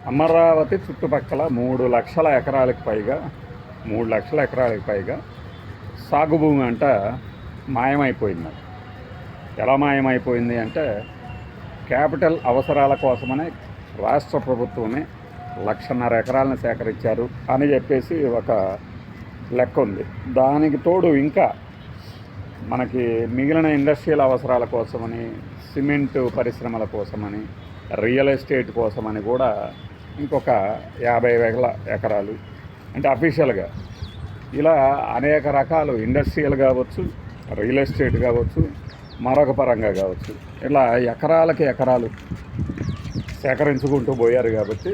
అమరావతి చుట్టుపక్కల 3 లక్షల ఎకరాలకు పైగా సాగు భూమి అంట మాయమైపోయింది. ఎలా మాయమైపోయింది అంటే క్యాపిటల్ అవసరాల కోసమని రాష్ట్ర ప్రభుత్వమే 1,50,000 ఎకరాలను సేకరించారు అని చెప్పేసి ఒక లెక్క ఉంది. దానికి తోడు ఇంకా మనకి మిగిలిన ఇండస్ట్రియల్ అవసరాల కోసమని, సిమెంటు పరిశ్రమల కోసమని, రియల్ ఎస్టేట్ కోసమని కూడా ఇంకొక 50,000 ఎకరాలు అంటే అఫీషియల్గా ఇలా అనేక రకాలు ఇండస్ట్రియల్ కావచ్చు, రియల్ ఎస్టేట్ కావచ్చు, మరొక పరంగా కావచ్చు, ఇలా ఎకరాలకి ఎకరాలు సేకరించుకుంటూ పోయారు. కాబట్టి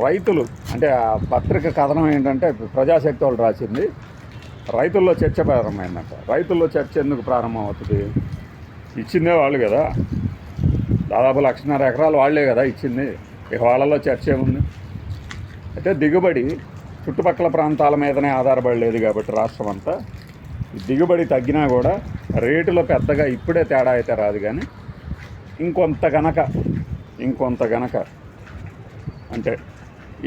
రైతులు అంటే ఆ పత్రిక కథనం ఏంటంటే ప్రజాశక్తి వాళ్ళు రాసింది, రైతుల్లో చర్చ ప్రారంభమైందంట. రైతుల్లో చర్చ ఎందుకు ప్రారంభం అవుతుంది? ఇచ్చిందే వాళ్ళు కదా, దాదాపు 1,50,000 ఎకరాలు వాళ్లే కదా ఇచ్చింది. ఇక వాళ్ళలో చర్చ ఏముంది? అయితే దిగుబడి చుట్టుపక్కల ప్రాంతాల మీదనే ఆధారపడలేదు కాబట్టి రాష్ట్రం అంతా దిగుబడి తగ్గినా కూడా రేటులో పెద్దగా ఇప్పుడే తేడా అయితే రాదు. కానీ ఇంకొంత గనక అంటే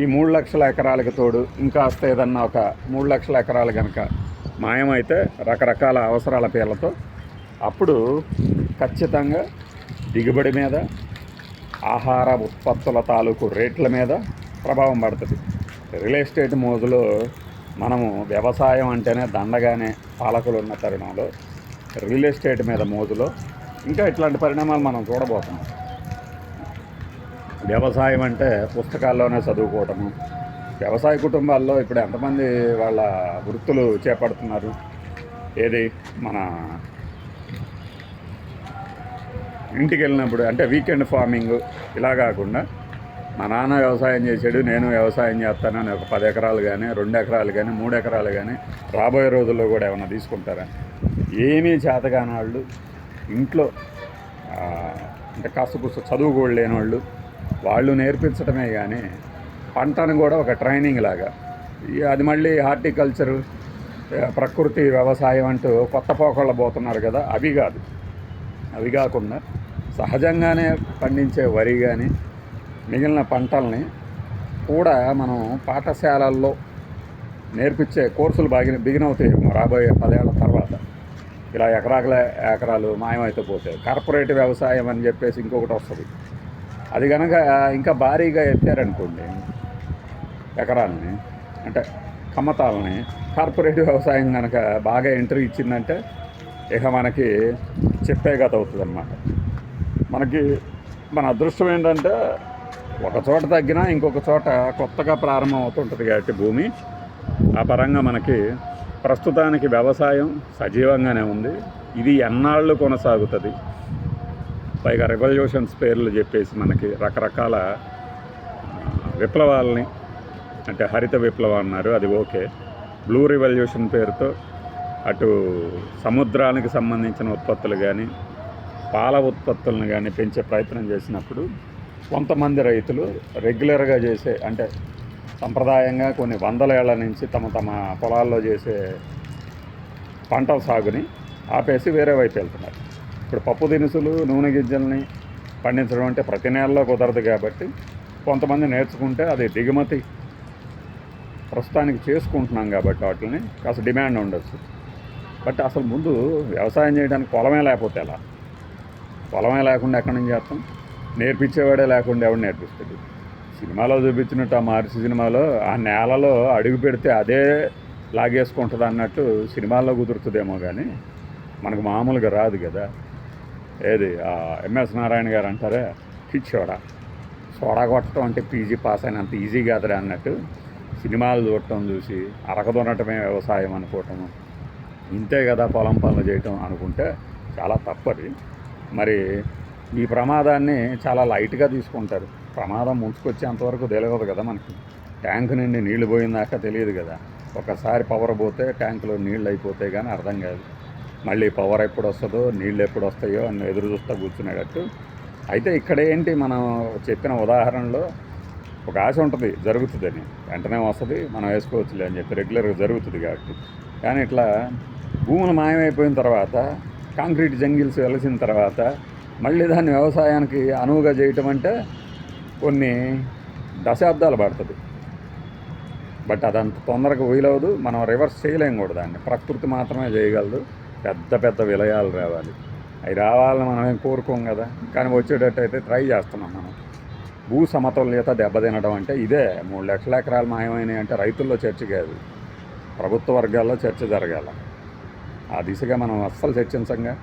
ఈ 3 లక్షల ఎకరాలకు తోడు ఇంకాస్త ఏదన్నా ఒక 3 లక్షల ఎకరాలు కనుక మాయమైతే రకరకాల అవసరాల పేర్లతో అప్పుడు ఖచ్చితంగా దిగుబడి మీద, ఆహార ఉత్పత్తుల తాలూకు రేట్ల మీద ప్రభావం పడుతుంది. రియల్ ఎస్టేట్ మోజులో మనము వ్యవసాయం అంటేనే దండగానే పాలకులు ఉన్న తరుణంలో రియల్ ఎస్టేట్ మీద మోజులో ఇంకా ఇట్లాంటి పరిణామాలు మనం చూడబోతున్నాం. వ్యవసాయం అంటే పుస్తకాల్లోనే చదువుకోవటము. వ్యవసాయ కుటుంబాల్లో ఇప్పుడు ఎంతమంది వాళ్ళ వృత్తులు చేపడుతున్నారు? ఏది మన ఇంటికి వెళ్ళినప్పుడు అంటే వీకెండ్ ఫార్మింగ్ ఇలా కాకుండా మా నాన్న వ్యవసాయం చేసాడు, నేను వ్యవసాయం చేస్తానని ఒక 10 ఎకరాలు కానీ, 2 ఎకరాలు కానీ, 3 ఎకరాలు కానీ రాబోయే రోజుల్లో కూడా ఏమైనా తీసుకుంటారా? ఏమీ చేతకాని వాళ్ళు, ఇంట్లో అంటే కాస్త చదువు లేని వాళ్ళు నేర్పించడమే కానీ పంటను కూడా ఒక ట్రైనింగ్ లాగా అది మళ్ళీ హార్టికల్చరు, ప్రకృతి వ్యవసాయం అంటూ కొత్త పోకళ్ళు పోతున్నారు కదా. అవి కాకుండా సహజంగానే పండించే వరి కానీ మిగిలిన పంటల్ని కూడా మనం పాఠశాలల్లో నేర్పించే కోర్సులు బిగినవుతాయి రాబోయే 10 ఏళ్ల తర్వాత. ఇలా ఎకరాలు మాయమైతే పోతాయి. కార్పొరేట్ వ్యవసాయం అని చెప్పేసి ఇంకొకటి వస్తుంది. అది కనుక ఇంకా భారీగా ఎత్తారనుకోండి ఎకరాలని అంటే కమ్మతాలని, కార్పొరేట్ వ్యవసాయం కనుక బాగా ఎంట్రీ ఇచ్చిందంటే ఇక మనకి చెప్పే గత అవుతుంది అన్నమాట. మన అదృష్టం ఏంటంటే ఒక చోట తగ్గినా ఇంకొక చోట కొత్తగా ప్రారంభం అవుతుంటుంది. కాబట్టి భూమి ఆ పరంగా మనకి ప్రస్తుతానికి వ్యవసాయం సజీవంగానే ఉంది. ఇది ఎన్నాళ్ళు కొనసాగుతుంది? పైగా రెవల్యూషన్స్ పేర్లు చెప్పేసి మనకి రకరకాల విప్లవాలని అంటే హరిత విప్లవం అన్నారు, అది ఓకే. బ్లూ రెవల్యూషన్ పేరుతో అటు సముద్రానికి సంబంధించిన ఉత్పత్తులు కానీ, పాల ఉత్పత్తులను కానీ పెంచే ప్రయత్నం చేసినప్పుడు కొంతమంది రైతులు రెగ్యులర్గా చేసే అంటే సంప్రదాయంగా కొన్ని 100 ఏళ్ల నుంచి తమ పొలాల్లో చేసే పంటల సాగుని ఆపేసి వేరే వైపు వెళ్తున్నారు. ఇప్పుడు పప్పు దినుసులు, నూనె గింజల్ని పండించడం అంటే ప్రతి నెలలో కుదరదు. కాబట్టి కొంతమంది నేర్చుకుంటే అది దిగుమతి ప్రస్తుతానికి చేసుకుంటున్నాం కాబట్టి వాటిని కాస్త డిమాండ్ ఉండొచ్చు. బట్ అసలు ముందు వ్యవసాయం చేయడానికి పొలమే లేకపోతే ఎలా? పొలమే లేకుండా ఎక్కడి నుంచి చేస్తాం? నేర్పించేవాడే లేకుండా ఎవడు నేర్పిస్తాడు? సినిమాలో చూపించినట్టు ఆ మహర్షి సినిమాలో ఆ నేలలో అడుగు పెడితే అదే లాగేసుకుంటుంది అన్నట్టు సినిమాల్లో కుదురుతుందేమో కానీ మనకు మామూలుగా రాదు కదా. ఏది ఎంఎస్ నారాయణ గారు అంటారే, సోడా కొట్టడం అంటే పీజీ పాస్ అయినంత ఈజీ కాదురా అన్నట్టు సినిమాలు చూడటం చూసి అరకదొనటమే వ్యవసాయం అనుకోవటము, ఇంతే కదా పొలం పనులు చేయటం అనుకుంటే చాలా తప్పది. మరి ఈ ప్రమాదాన్ని చాలా లైట్గా తీసుకుంటారు. ప్రమాదం ముంచుకొచ్చేంతవరకు తెలియదు కదా మనకి. ట్యాంకు నుండి నీళ్లు పోయిందాక తెలియదు కదా. ఒకసారి పవర్ పోతే ట్యాంకులో నీళ్ళు అయిపోతే కానీ అర్థం కాదు. మళ్ళీ పవర్ ఎప్పుడు వస్తుందో, నీళ్ళు ఎప్పుడు వస్తాయో అని ఎదురు చూస్తూ కూర్చునేటట్టు. అయితే ఇక్కడ ఏంటి, మనం చెప్పిన ఉదాహరణలో ఒక ఆశ ఉంటుంది జరుగుతుందని, వెంటనే వస్తుంది మనం వేసుకోవచ్చులే అని చెప్పి రెగ్యులర్గా జరుగుతుంది కాబట్టి. కానీ ఇట్లా భూములు మాయమైపోయిన తర్వాత, కాంక్రీట్ జంగిల్స్ వెలసిన తర్వాత మళ్ళీ దాన్ని వ్యవసాయానికి అనువుగా చేయటం అంటే కొన్ని దశాబ్దాలు పడుతుంది. బట్ అదంత తొందరగా వీలవదు. మనం రివర్స్ చేయలేం కూడా దాన్ని. ప్రకృతి మాత్రమే చేయగలదు. పెద్ద పెద్ద విలయాలు రావాలి. అవి రావాలని మనం ఏం కోరుకోం కదా, కానీ వచ్చేటట్టు అయితే ట్రై చేస్తున్నాం మనం. భూ సమతుల్యత దెబ్బతినడం అంటే ఇదే. 3 లక్షల ఎకరాలు మాయమైనాయి అంటే రైతుల్లో చర్చ కాదు, ప్రభుత్వ వర్గాల్లో చర్చ జరగాల. ఆ దిశగా మనం అస్సలు చర్చించంగా.